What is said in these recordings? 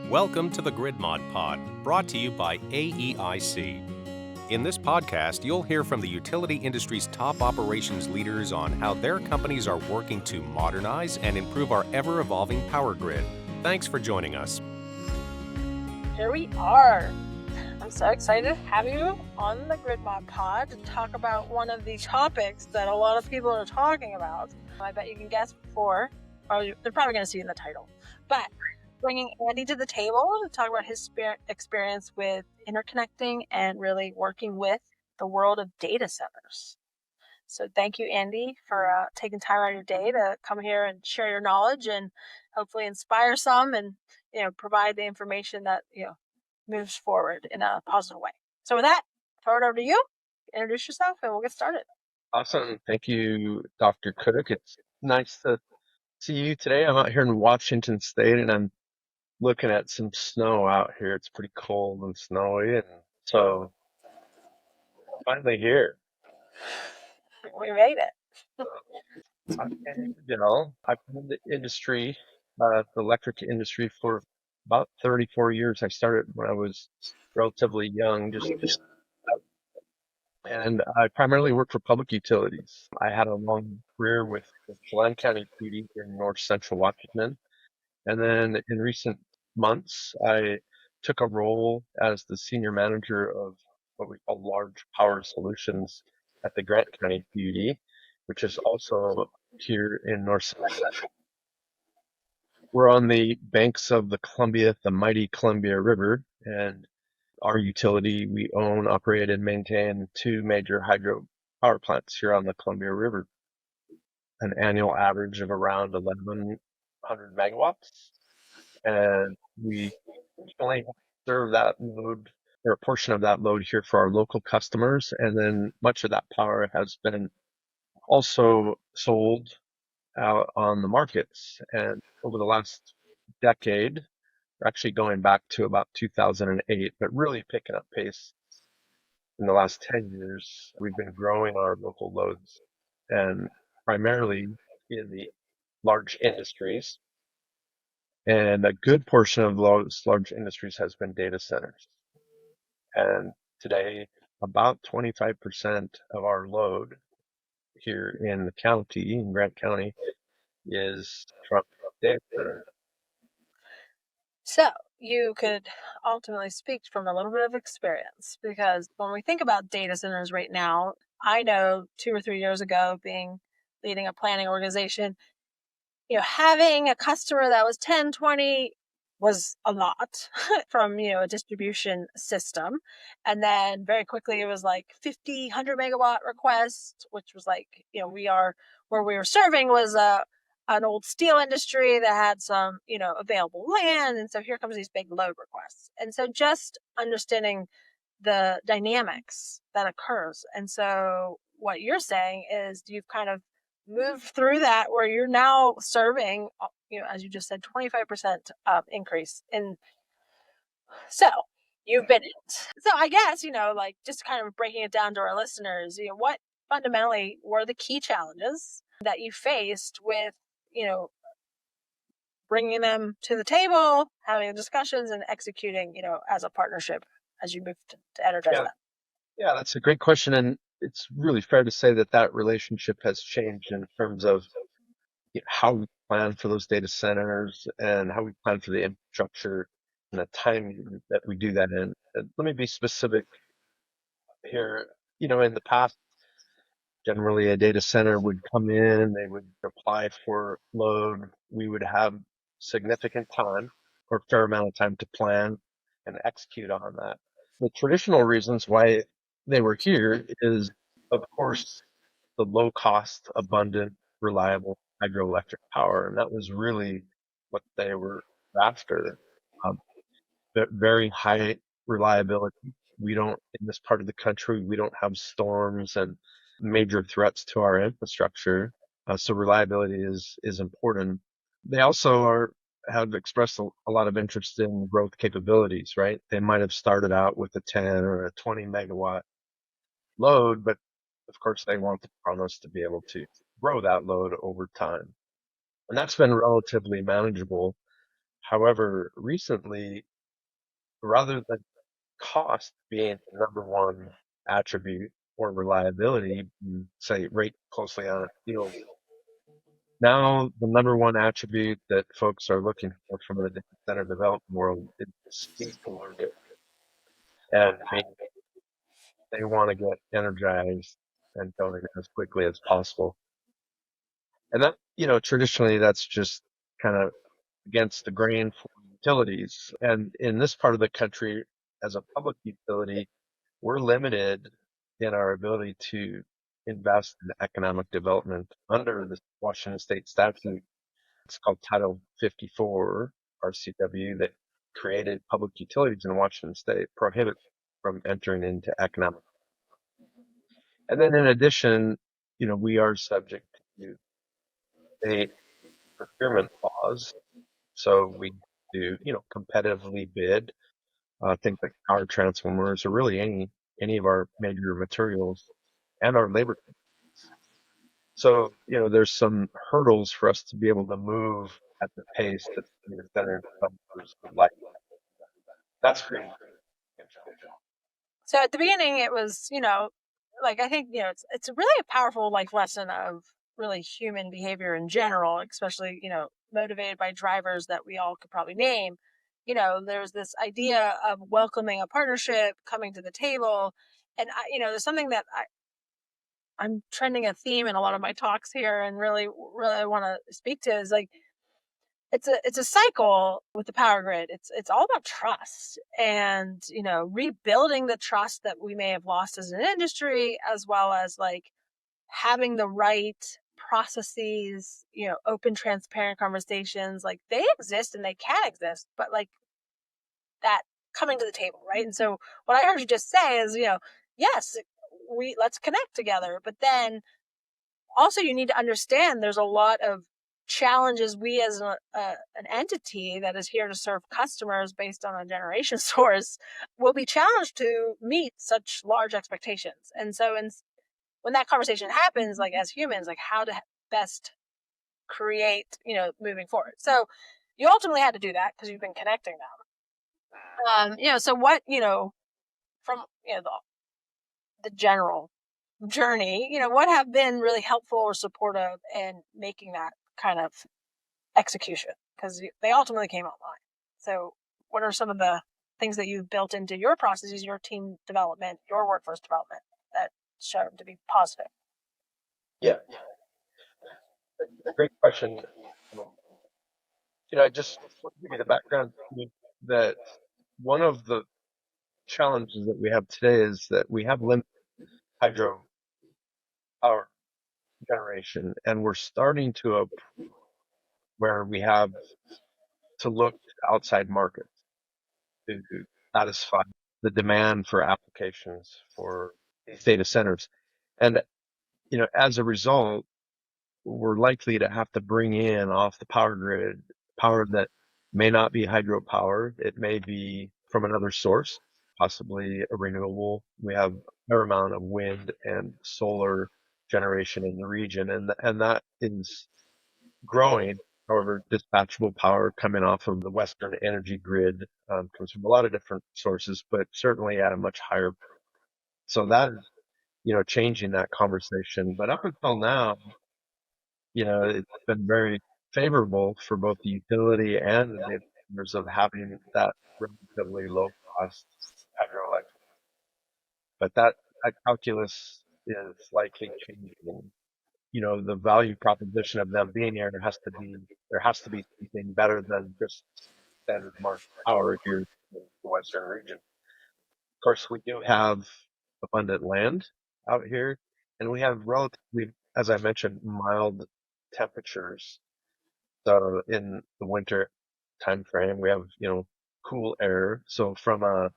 Welcome to the GridMod Pod, brought to you by AEIC. In this podcast, you'll hear from the utility industry's top operations leaders on how their companies are working to modernize and improve our ever-evolving power grid. Thanks for joining us. Here we are. I'm so excited to have you on the GridMod Pod to talk about one of the topics that a lot of people are talking about. I bet you can guess before, or they're probably going to see in the title. But bringing Andy to the table to talk about his experience with interconnecting and really working with the world of data centers. So thank you, Andy, for taking time out of your day to come here and share your knowledge and hopefully inspire some and provide the information that moves forward in a positive way. So with that, throw it over to you. Introduce yourself, and we'll get started. Awesome. Thank you, Dr. Cook. It's nice to see you today. I'm out here in Washington State, and I'm looking at some snow out here. It's pretty cold and snowy, and so finally here. We made it. I'm Andy Wendell. I've been in the industry, the electric industry, for about 34 years. I started when I was relatively young, and I primarily worked for public utilities. I had a long career with Chelan County PUD here in north central Washington. And then in recent months, I took a role as the senior manager of what we call large power solutions at the Grant County PUD, which is also here in north central. We're on the banks of the mighty Columbia River, and our utility, we own, operate, and maintain two major hydro power plants here on the Columbia River, an annual average of around 1,100 megawatts. And we only serve that load, or a portion of that load, here for our local customers. And then much of that power has been also sold out on the markets. And over the last decade, actually going back to about 2008, but really picking up pace in the last 10 years, we've been growing our local loads, and primarily in the large industries. And a good portion of those large industries has been data centers. And today, about 25% of our load here in the county, in Grant County, is from data centers. So you could ultimately speak from a little bit of experience, because when we think about data centers right now, I know 2 or 3 years ago, leading a planning organization, having a customer that was 10, 20 was a lot from, a distribution system. And then very quickly it was like 50, 100 megawatt request, which was like, where we were serving was an old steel industry that had some, available land. And so here comes these big load requests. And so just understanding the dynamics that occurs. And so what you're saying is you've kind of moved through that, where you're now serving, as you just said, 25% increase in. So you've been in it. So I guess, just kind of breaking it down to our listeners, what fundamentally were the key challenges that you faced with, bringing them to the table, having the discussions, and executing, as a partnership as you move to energize that? Yeah, that's a great question. And it's really fair to say that relationship has changed in terms of how we plan for those data centers and how we plan for the infrastructure and the time that we do that in. And let me be specific here. In the past, generally a data center would come in, they would apply for load. We would have significant time, or a fair amount of time, to plan and execute on that. The traditional reasons why they were here is, of course, the low cost, abundant, reliable hydroelectric power. And that was really what they were after. Very high reliability. In this part of the country, we don't have storms and major threats to our infrastructure. So reliability is important. They also have expressed a lot of interest in growth capabilities, right? They might have started out with a 10 or a 20 megawatt load, but of course they want the promise to be able to grow that load over time. And that's been relatively manageable However, recently, rather than cost being the number one attribute or reliability, say rate closely on its heels, now the number one attribute that folks are looking for from the data center development world is speed to market. And they want to get energized and going as quickly as possible. And that, traditionally that's just kind of against the grain for utilities. And in this part of the country, as a public utility, we're limited in our ability to invest in economic development under the Washington state statute. It's called Title 54 RCW that created public utilities in Washington state, prohibit from entering into economic. And then in addition, we are subject to state procurement laws. So we do, competitively bid things like power transformers or really any of our major materials and our labor. So, there's some hurdles for us to be able to move at the pace that the center developers would like. That's great. So at the beginning, it was, like I think, it's really a powerful lesson of really human behavior in general, especially, motivated by drivers that we all could probably name. There's this idea of welcoming a partnership, coming to the table. And there's something that I'm trending a theme in a lot of my talks here and really, really want to speak to is it's a cycle with the power grid. It's all about trust and, rebuilding the trust that we may have lost as an industry, as well as having the right processes, open, transparent conversations. They exist and they can exist, but that coming to the table, right? And so what I heard you just say is, yes, let's connect together, but then also you need to understand there's a lot of challenges we as an entity that is here to serve customers based on a generation source will be challenged to meet such large expectations. And so when that conversation happens, as humans, how to best create, moving forward. So you ultimately had to do that because you've been connecting them. So what, from, the general journey, what have been really helpful or supportive in making that kind of execution? Because they ultimately came online. So what are some of the things that you've built into your processes, your team development, your workforce development that shown to be positive? Yeah, great question. I just want to give you the background that one of the challenges that we have today is that we have limited hydro power generation, and we're starting to a where we have to look to outside markets to satisfy the demand for applications for these data centers. And, as a result, we're likely to have to bring in off the power grid power that may not be hydropower. It may be from another source, possibly a renewable. We have a fair amount of wind and solar generation in the region, and that is growing. However, dispatchable power coming off of the Western energy grid comes from a lot of different sources, but certainly at a much higher. So that is, changing that conversation. But up until now, it's been very favorable for both the utility and the data centers of having that relatively low cost hydroelectric. But that calculus is likely changing. The value proposition of them being there there has to be something better than just standard market power here in the Western region. Of course, we do have abundant land out here, and we have relatively, as I mentioned, mild temperatures. So in the winter time frame, we have, cool air. So from a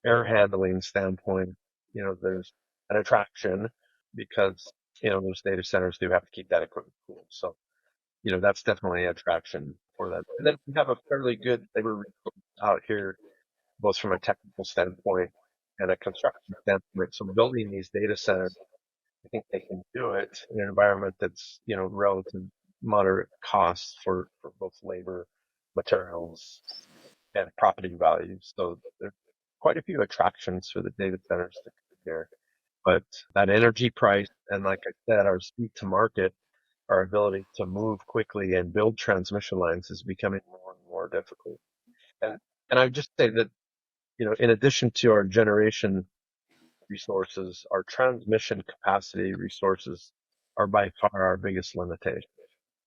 air handling standpoint, there's an attraction because, those data centers do have to keep that equipment cool. So, that's definitely an attraction for that. And then we have a fairly good labor resource out here, both from a technical standpoint and a construction standpoint. So building these data centers, I think they can do it in an environment that's, relative moderate costs for both labor materials, and property values. So there's quite a few attractions for the data centers to come here. But that energy price and, like I said, our speed to market, our ability to move quickly and build transmission lines is becoming more and more difficult. And and I would just say that, in addition to our generation resources, our transmission capacity resources are by far our biggest limitation.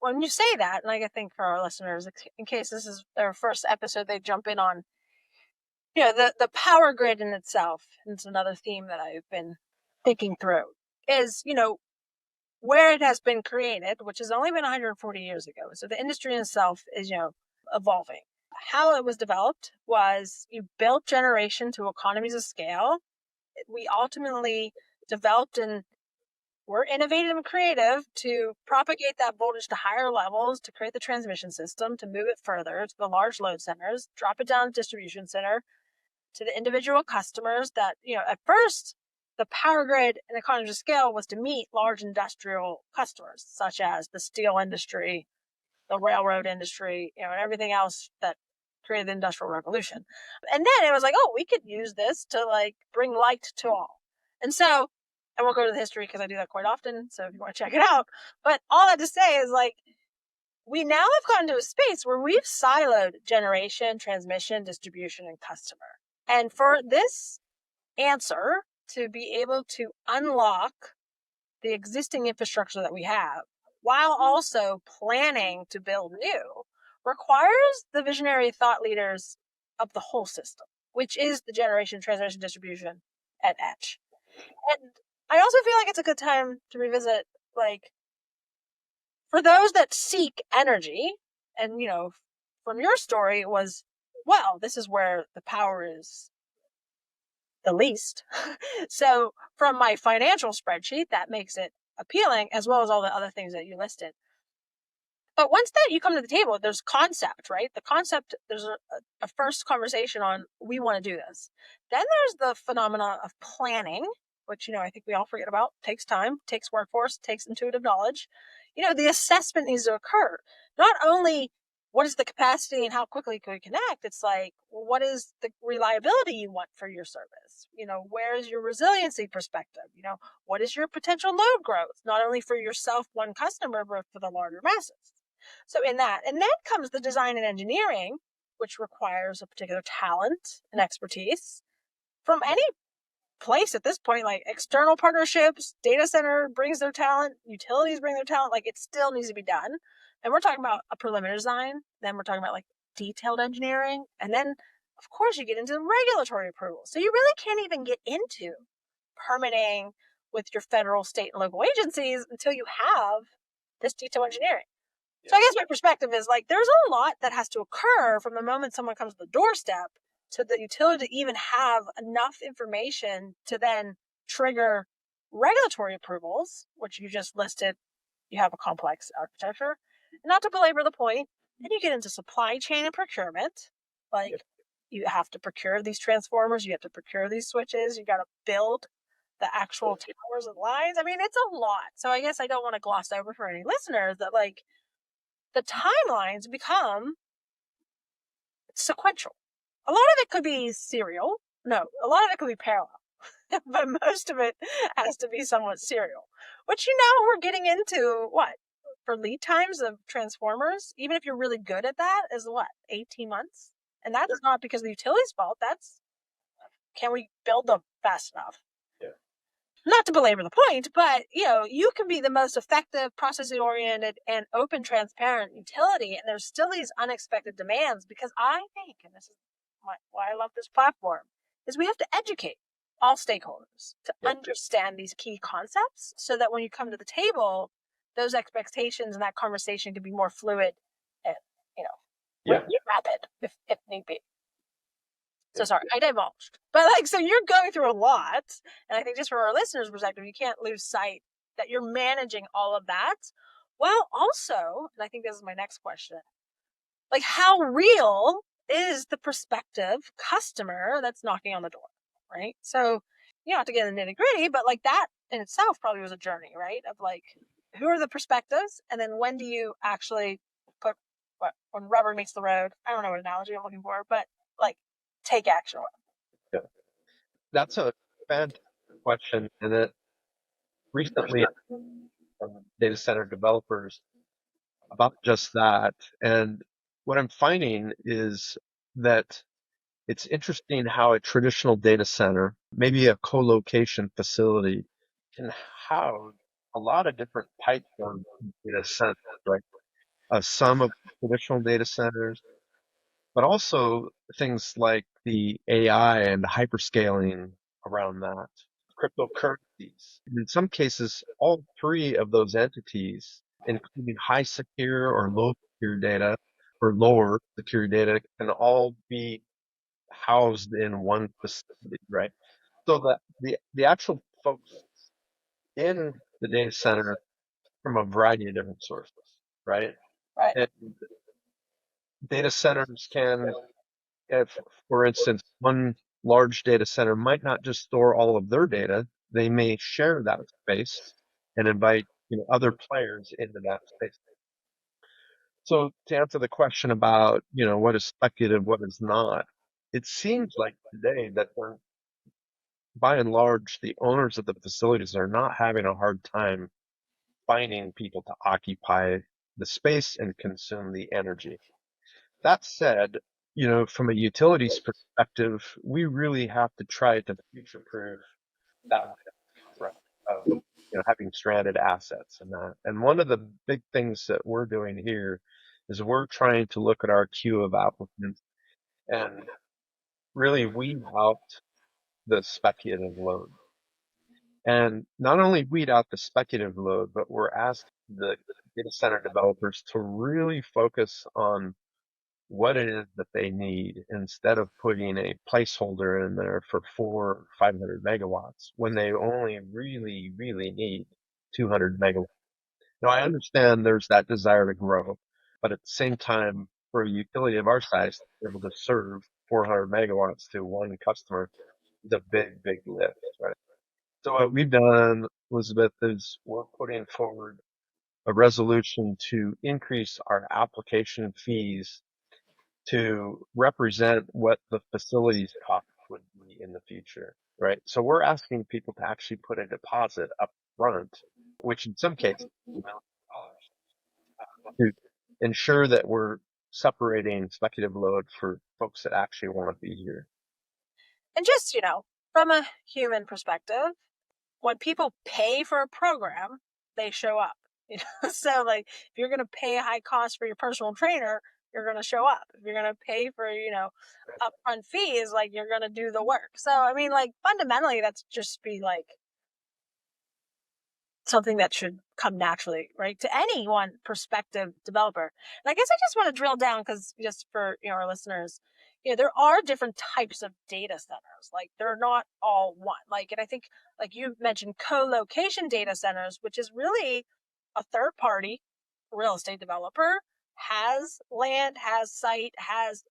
When you say that, and I think for our listeners, in case this is their first episode, they jump in on, the power grid in itself. And it's another theme that I've been thinking through is, where it has been created, which has only been 140 years ago. So the industry in itself is, evolving. How it was developed was you built generation to economies of scale. We ultimately developed and were innovative and creative to propagate that voltage to higher levels, to create the transmission system, to move it further to the large load centers, drop it down to distribution center, to the individual customers that, at first, the power grid and economies of scale was to meet large industrial customers, such as the steel industry, the railroad industry, and everything else that created the industrial revolution. And then it was like, oh, we could use this to bring light to all. And so I won't go to the history because I do that quite often. So if you want to check it out, but all that to say is we now have gotten to a space where we've siloed generation, transmission, distribution, and customer. And for this answer to be able to unlock the existing infrastructure that we have, while also planning to build new, requires the visionary thought leaders of the whole system, which is the generation, transmission, distribution, and edge. And I also feel like it's a good time to revisit, for those that seek energy, and, from your story, it was, well, this is where the power is the least. So from my financial spreadsheet, that makes it appealing, as well as all the other things that you listed. But once that you come to the table, there's concept, right? The concept, there's a first conversation on, we want to do this. Then there's the phenomena of planning, which, I think we all forget about. Takes time, takes workforce, takes intuitive knowledge. The assessment needs to occur. Not only what is the capacity and how quickly can we connect, it's what is the reliability you want for your service? Where is your resiliency perspective? What is your potential load growth, not only for yourself, one customer, but for the larger masses? So in that, and then comes the design and engineering, which requires a particular talent and expertise from any place at this point, like external partnerships, data center brings their talent, utilities bring their talent, it still needs to be done. And we're talking about a preliminary design, then we're talking about detailed engineering, and then of course you get into regulatory approval. So you really can't even get into permitting with your federal, state, and local agencies until you have this detailed engineering. So I guess my perspective is there's a lot that has to occur from the moment someone comes to the doorstep to the utility to even have enough information to then trigger regulatory approvals, which you just listed. You have a complex architecture. And not to belabor the point, then you get into supply chain and procurement. You have to procure these transformers, you have to procure these switches, you got to build the actual towers and lines. I mean, it's a lot. So I guess I don't want to gloss over for any listeners that the timelines become sequential. A lot of it could be serial. No, a lot of it could be parallel. But most of it has to be somewhat serial. Which, we're getting into what? For lead times of transformers, even if you're really good at that, is what? 18 months? And that's not because of the utility's fault. That's, can we build them fast enough? Not to belabor the point, but, you can be the most effective, process-oriented, and open, transparent utility, and there's still these unexpected demands because I think, and this is why I love this platform, is we have to educate all stakeholders to understand these key concepts so that when you come to the table, those expectations and that conversation can be more fluid and, rapid if need be. So sorry, I divulged. But so you're going through a lot. And I think just from our listeners' perspective, you can't lose sight that you're managing all of that. Well, also, and I think this is my next question, how real is the prospective customer that's knocking on the door, right? So you don't have to get in the nitty gritty, but that in itself probably was a journey, right? Of who are the perspectives? And then when do you actually put when rubber meets the road. I don't know what analogy I'm looking for, but like take action with. Yeah. That's a fantastic question. And that recently, data center developers about just that. And what I'm finding is that it's interesting how a traditional data center, maybe a co-location facility, can house a lot of different types of data centers, right? Some of traditional data centers, but also things like the AI and hyperscaling around that, cryptocurrencies. In some cases, all three of those entities, including high secure or low secure data or lower secure data, can all be housed in one facility, right? So that the actual folks in the data center from a variety of different sources, right? Right. And data centers can, if, for instance, one large data center might not just store all of their data, they may share that space and invite, other players into that space. So to answer the question about, what is speculative, what is not, it seems like today that we're, by and large, the owners of the facilities are not having a hard time finding people to occupy the space and consume the energy. That said, from a utilities perspective, we really have to try to future-proof that threat of, having stranded assets and that. And one of the big things that we're doing here is we're trying to look at our queue of applicants and really weed out the speculative load. And not only weed out the speculative load, but we're asking the data center developers to really focus on what it is that they need instead of putting a placeholder in there for 500 megawatts when they only really, really need 200 megawatts. Now, I understand there's that desire to grow, but at the same time, for a utility of our size, to be able to serve 400 megawatts to one customer is a big, big lift, right? So what we've done, Elizabeth, is we're putting forward a resolution to increase our application fees to represent what the facilities cost would be in the future, right? So we're asking people to actually put a deposit up front, which in some cases is $1 million, to ensure that we're separating speculative load for folks that actually want to be here. And just, from a human perspective, when people pay for a program, they show up. So like if you're going to pay a high cost for your personal trainer, you're going to show up. If you're going to pay for, upfront fees, like you're going to do the work. So I mean, like fundamentally, that's just be like something that should come naturally, right, to any one prospective developer. And I guess I just want to drill down because just for our listeners, there are different types of data centers. Like they're not all one. Like, and I think like you mentioned co-location data centers, which is really a third party real estate developer has land, has site, has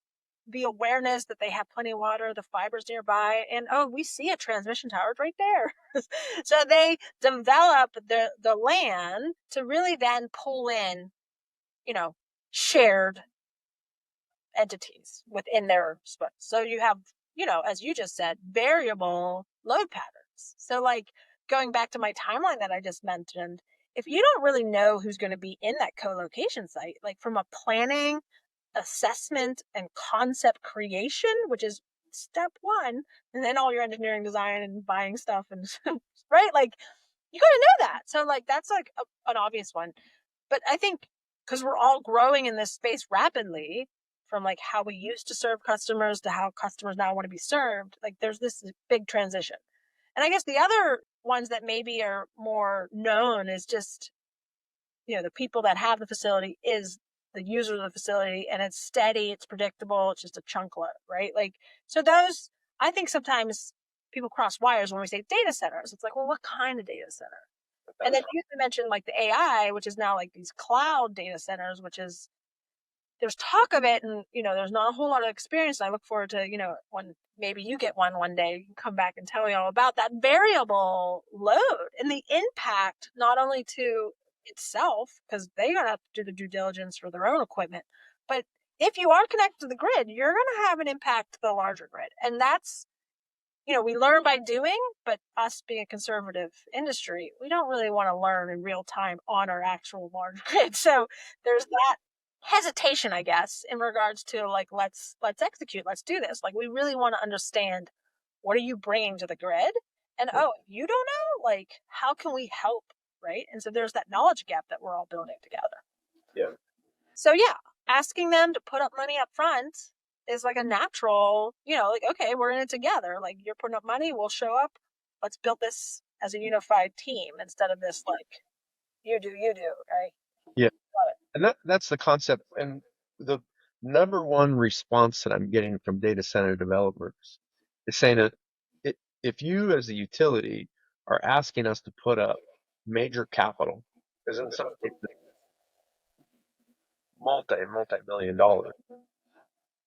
the awareness that they have plenty of water, the fibers nearby, and oh, we see a transmission tower right there. So they develop the land to really then pull in, shared entities within their space. So you have, as you just said, variable load patterns. So like going back to my timeline that I just mentioned, if you don't really know who's going to be in that co-location site, like from a planning, assessment, and concept creation, which is step one, and then all your engineering design and buying stuff and right, like you got to know that. So like that's like an obvious one. But I think because we're all growing in this space rapidly, from like how we used to serve customers to how customers now want to be served, like there's this big transition. And I guess the other ones that maybe are more known is just, the people that have the facility is the user of the facility, and it's steady, it's predictable, it's just a chunk load, right? Like, so those, I think sometimes people cross wires when we say data centers. It's like, well, what kind of data center? And then you mentioned like the AI, which is now like these cloud data centers, which is, there's talk of it, and there's not a whole lot of experience. I look forward to when maybe you get one day, you can come back and tell me all about that variable load and the impact not only to itself, because they're gonna have to do the due diligence for their own equipment, But if you are connected to the grid, you're going to have an impact to the larger grid. And that's, we learn by doing, but us being a conservative industry, we don't really want to learn in real time on our actual large grid. So there's that hesitation, I guess, in regards to like, let's execute, let's do this. Like, we really want to understand, what are you bringing to the grid? And you don't know, like, how can we help? Right. And so there's that knowledge gap that we're all building together. Yeah. So yeah, asking them to put up money up front is like a natural, like, okay, we're in it together. Like, you're putting up money, we'll show up. Let's build this as a unified team instead of this like, you do, right? Yeah. And that's the concept. And the number one response that I'm getting from data center developers is saying that if you as a utility are asking us to put up major capital, because in some cases multi-million dollars,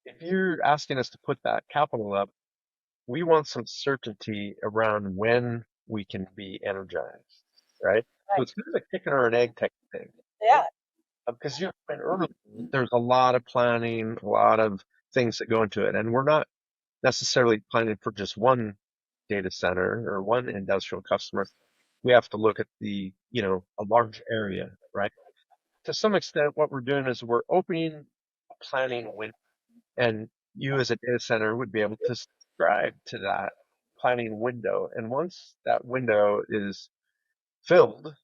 if you're asking us to put that capital up, we want some certainty around when we can be energized, right? So it's kind of a chicken or an egg type thing. Yeah. Because you mentioned earlier, there's a lot of planning, a lot of things that go into it, and we're not necessarily planning for just one data center or one industrial customer. We have to look at a large area, right? To some extent, what we're doing is we're opening a planning window, and you as a data center would be able to subscribe to that planning window. And once that window is filled,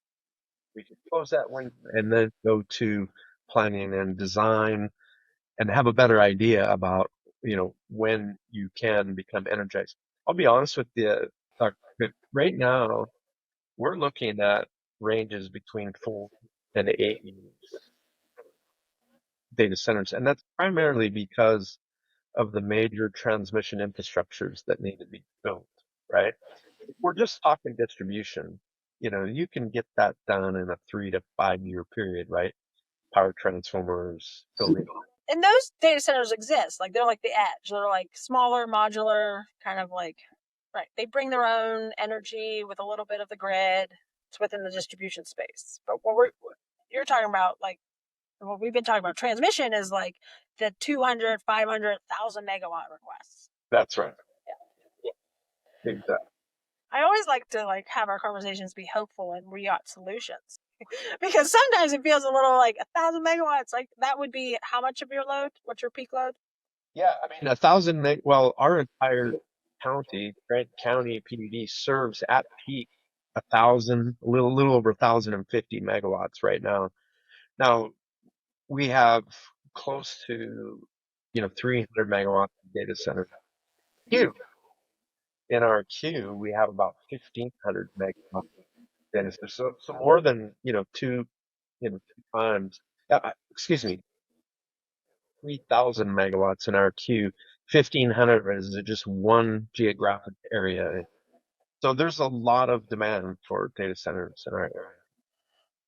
we can close that window and then go to planning and design and have a better idea about, when you can become energized. I'll be honest with you, Doc, but right now we're looking at ranges between 4 and 8 years data centers. And that's primarily because of the major transmission infrastructures that need to be built, right? If we're just talking distribution, you can get that done in a 3 to 5 year period, right? Power transformers, building. And those data centers exist. Like, they're like the edge. They're like smaller, modular, kind of like, right. They bring their own energy with a little bit of the grid. It's within the distribution space. But you're talking about, like, what we've been talking about transmission is like the 200, 500,000 megawatt requests. That's right. Yeah. Exactly. I always like to like have our conversations be hopeful and yacht solutions. Because sometimes it feels a little like 1,000 megawatts. Like, that would be how much of your load? What's your peak load? Yeah, I mean, 1,000 well, our entire county, Grant County PUD serves at peak 1,000, a little over 1,050 megawatts right now. Now we have close to, 300 megawatts of data center queue. In our queue, we have about 1,500 megawatts data center. So more than, two times, excuse me, 3,000 megawatts in our queue. 1,500 is just one geographic area. So there's a lot of demand for data centers in our area.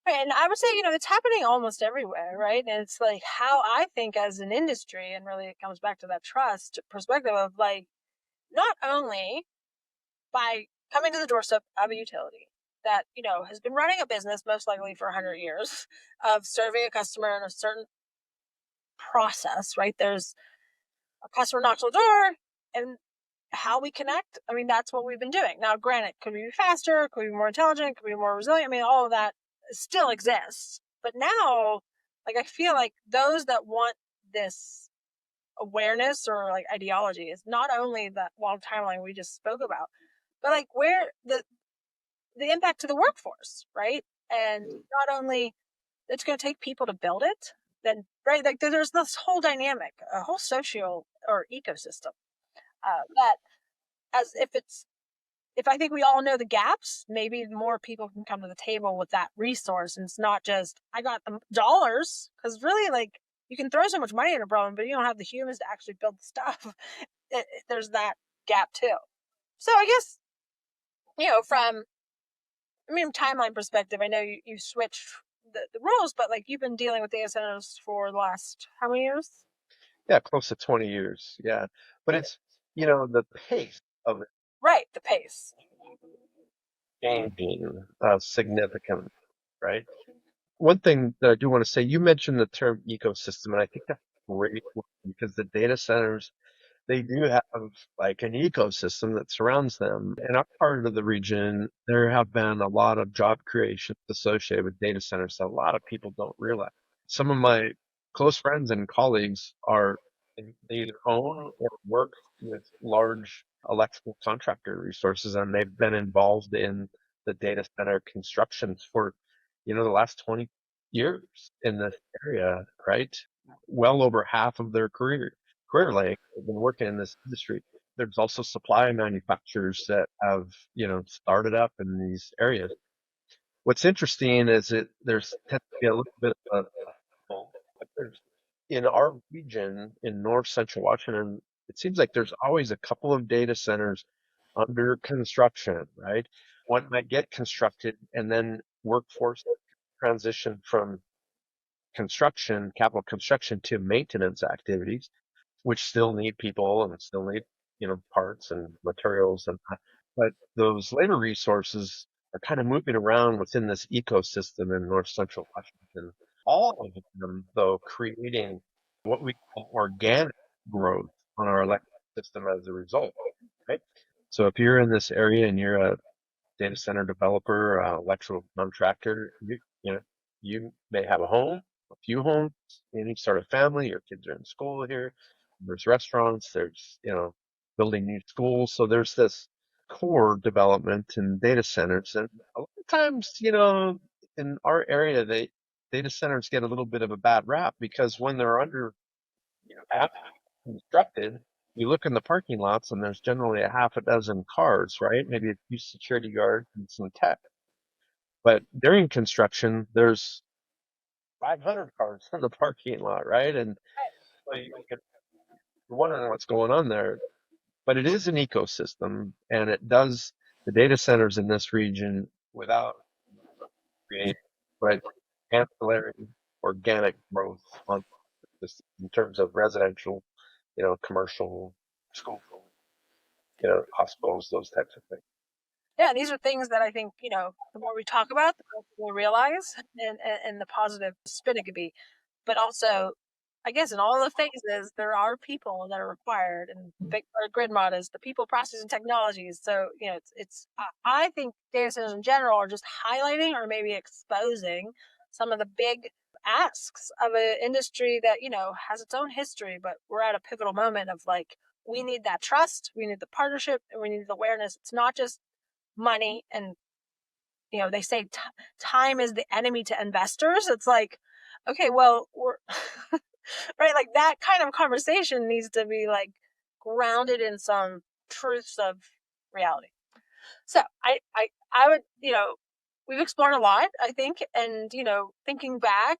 And I would say, it's happening almost everywhere, right? And it's like how I think as an industry, and really it comes back to that trust perspective of like, not only by coming to the doorstep of a utility that, has been running a business most likely for 100 years of serving a customer in a certain process, right? There's a customer knocks on the door and how we connect. I mean, that's what we've been doing. Now, granted, could we be faster? Could we be more intelligent? Could we be more resilient? I mean, all of that still exists. But now, like, I feel like those that want this awareness or like ideology is not only that long timeline we just spoke about, but like where the impact to the workforce, right? And not only it's going to take people to build it, then right, like there's this whole dynamic, a whole social or ecosystem that as if I think we all know the gaps, maybe more people can come to the table with that resource. And it's not just, I got the dollars, because really, like, you can throw so much money at a problem, but you don't have the humans to actually build the stuff. There's that gap too. So I guess, from, timeline perspective, I know you switched the rules, but like you've been dealing with data centers for the last, how many years? Yeah, close to 20 years. Yeah. But it's, the pace of it Right, the pace. changing significantly, right? One thing that I do want to say, you mentioned the term ecosystem, and I think that's great one because the data centers, they do have like an ecosystem that surrounds them. In our part of the region, there have been a lot of job creation associated with data centers that a lot of people don't realize. Some of my close friends and colleagues they either own or work with large electrical contractor resources, and they've been involved in the data center constructions for, the last 20 years in this area, right? Well over half of their career length have been working in this industry. There's also supply manufacturers that have, started up in these areas. What's interesting is there's tends to be a little bit of but there's in our region in north central Washington, it seems like there's always a couple of data centers under construction, right? One might get constructed and then workforce transition from capital construction to maintenance activities, which still need people and still need, parts and materials but those labor resources are kind of moving around within this ecosystem in north central Washington. All of them, though, creating what we call organic growth on our electric system as a result, right? So if you're in this area and you're a data center developer, electrical contractor, you know, you may have a home, a few homes, any sort of family, your kids are in school here, there's restaurants, there's, building new schools. So there's this core development in data centers. And a lot of times, in our area, data centers get a little bit of a bad rap because when they're after constructed, you look in the parking lots and there's generally a half a dozen cars, right? Maybe a few security guards and some tech. But during construction, there's 500 cars in the parking lot, right? And so you're wondering what's going on there. But it is an ecosystem, and the data centers in this region without create, right, ancillary organic growth on this in terms of residential, commercial, school, hospitals, those types of things. Yeah, these are things that I think, the more we talk about, the more we'll realize and the positive spin it could be. But also, I guess in all the phases, there are people that are required, and our grid mod is the people, process, and technologies. So, I think data centers in general are just highlighting or maybe exposing some of the big asks of an industry that, has its own history, but we're at a pivotal moment of like, we need that trust, we need the partnership, and we need the awareness. It's not just money and they say time is the enemy to investors. It's like, okay, well, we're right, like that kind of conversation needs to be like grounded in some truths of reality. So I would, we've explored a lot, I think, and thinking back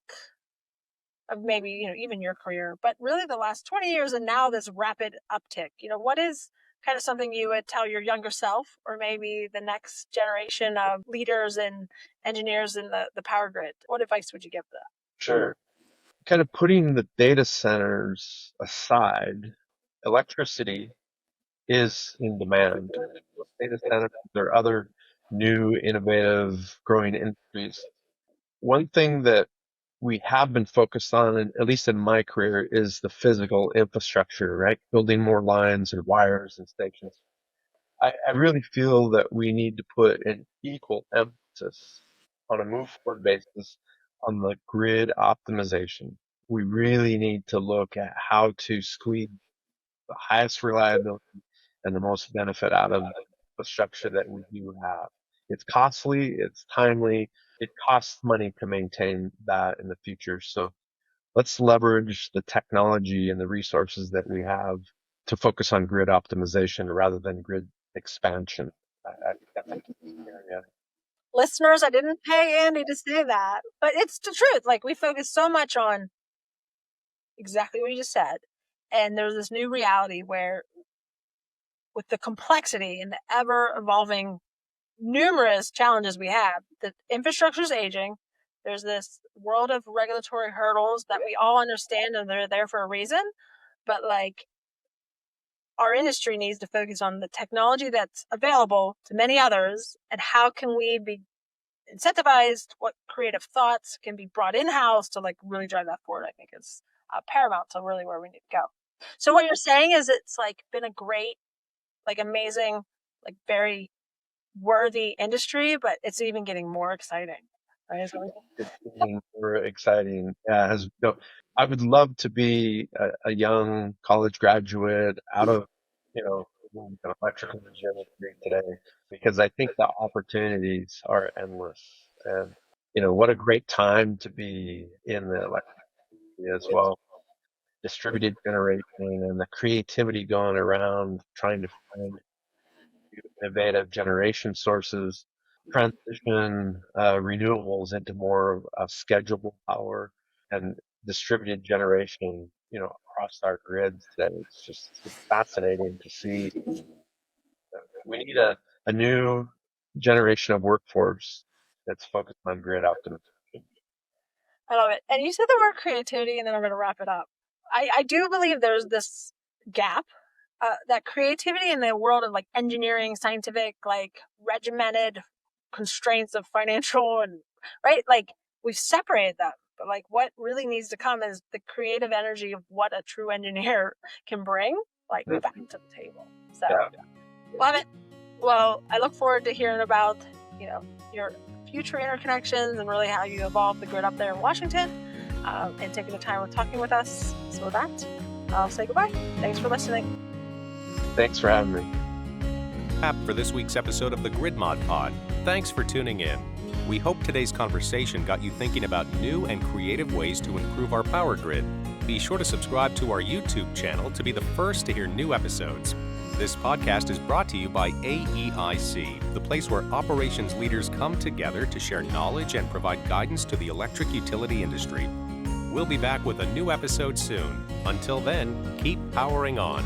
of maybe, even your career, but really the last 20 years and now this rapid uptick, what is kind of something you would tell your younger self or maybe the next generation of leaders and engineers in the power grid? What advice would you give them? Sure. Kind of putting the data centers aside, electricity is in demand. Data centers, there are other new, innovative, growing industries. One thing that we have been focused on, and at least in my career, is the physical infrastructure, right? Building more lines and wires and stations. I really feel that we need to put an equal emphasis on a move forward basis on the grid optimization. We really need to look at how to squeeze the highest reliability and the most benefit out of the structure that we do have. It's costly, it's timely, it costs money to maintain that in the future. So let's leverage the technology and the resources that we have to focus on grid optimization rather than grid expansion. I think that's a key area. Listeners, I didn't pay Andy to say that, but it's the truth. Like we focus so much on exactly what you just said. And there's this new reality where with the complexity and the ever evolving numerous challenges we have, the infrastructure is aging. There's this world of regulatory hurdles that we all understand and they're there for a reason. But like our industry needs to focus on the technology that's available to many others and how can we be incentivized, what creative thoughts can be brought in-house to like really drive that forward. I think is paramount to really where we need to go. So what you're saying is it's like been a great, like amazing, like very worthy industry, but it's even getting more exciting, right? It's getting more exciting. Yeah, I would love to be a young college graduate out of, an electrical engineering degree today, because I think the opportunities are endless. And, what a great time to be in the electricity as well. Distributed generation and the creativity going around trying to find innovative generation sources, transition renewables into more of schedulable power and distributed generation, across our grids today. It's fascinating to see. We need a new generation of workforce that's focused on grid optimization. I love it. And you said the word creativity, and then I'm going to wrap it up. I do believe there's this gap, that creativity in the world of like engineering, scientific, like regimented constraints of financial and right, like we've separated them. But like what really needs to come is the creative energy of what a true engineer can bring, like back to the table. So love it. Well, I look forward to hearing about, your future interconnections and really how you evolve the grid up there in Washington, and taking the time of talking with us. So with that, I'll say goodbye. Thanks for listening. Thanks for having me. Wrap for this week's episode of the Grid Mod Pod. Thanks for tuning in. We hope today's conversation got you thinking about new and creative ways to improve our power grid. Be sure to subscribe to our YouTube channel to be the first to hear new episodes. This podcast is brought to you by AEIC, the place where operations leaders come together to share knowledge and provide guidance to the electric utility industry. We'll be back with a new episode soon. Until then, keep powering on.